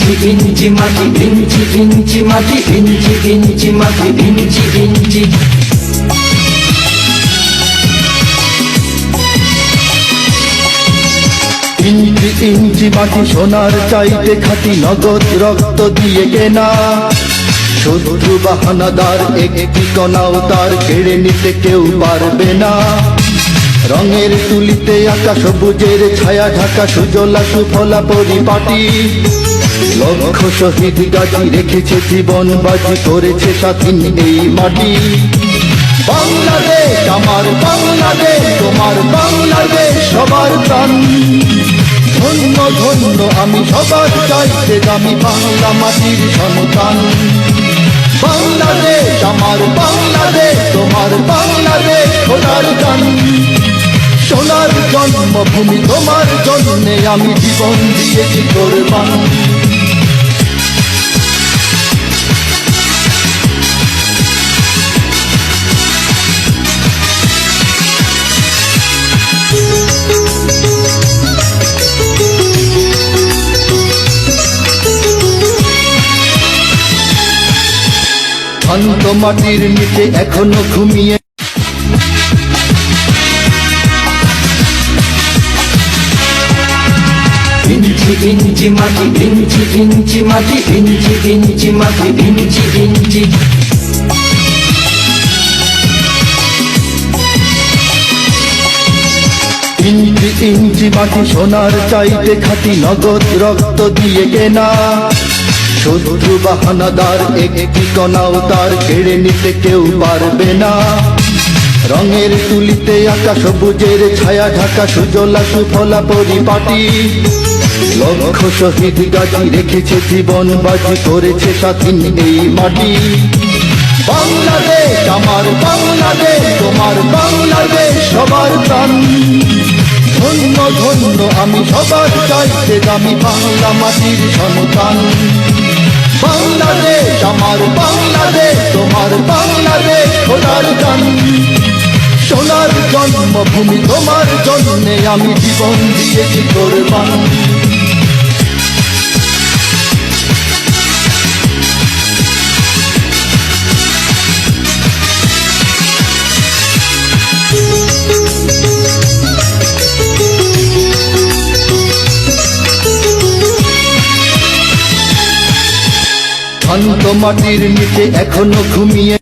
ইঞ্চি ইঞ্চি মাটি, ইঞ্চি ইঞ্চি মাটি, ইঞ্চি ইঞ্চি মাটি, ইঞ্চি ইঞ্চি। ইঞ্চি ইঞ্চি মাটি সোনার চাইতে খাঁটি, নগদ রক্ত দিয়ে কেনা। শত্রু বাহানাদার একটি কণাও তার কেড়ে নিতে কেউ পারবে না। রঙের তুলিতে আঁকা সবুজের ছায়া ঢাকা সুজলা সুফলা পরিপাটি। লক্ষ শহীদ গাজী রেখেছে জীবন বাজি, করেছে স্বাধীন এই মাটি। বাংলাদেশ আমার বাংলাদেশ, তোমার বাংলাদেশ সবার প্রাণ। ধন্য ধন্য আমি সবার চাইতে দামি বাংলা মাটির সন্তান। বাংলাদেশ আমার বাংলাদেশ, তোমার বাংলাদেশ খোদার গান। সোনার জন্মভূমি তোমার জন্যে আমি জীবন দিয়েছি কোরবান। শান্ত মাটির নিচে এখনো ঘুমিয়ে ইঞ্চি ইঞ্চি মাটি, ইঞ্চি ইঞ্চি মাটি, ইঞ্চি ইঞ্চি মাটি, ইঞ্চি ইঞ্চি। ইঞ্চি ইঞ্চি মাটি সোনার চাইতে খাঁটি, নগদ রক্ত দিয়ে কেনা। শত্রু বাহানাদার একটি কণাও তার কেড়ে নিতে কেউ পারবে না। রঙের তুলিতে আঁকা সবুজের ছায়া ঢাকা সুজলা সুফলা পরিপাটি। লক্ষ শহীদ গাজী রেখেছে জীবন বাজি, করেছে স্বাধীন এই মাটি। বাংলাদেশ আমার বাংলাদেশ, তোমার বাংলাদেশ সবার প্রাণ। ধন্য ধন্য আমি সবার চাইতে দামি বাংলা মাটির সন্তান। বাংলাদেশ আমার বাংলাদেশ, তোমার বাংলাদেশ খোদার গান। সোনার জন্মভূমি তোমার জন্যে আমি জীবন দিয়েছি কোরবান। শান্ত মাটির নিচে এখনো ঘুমিয়ে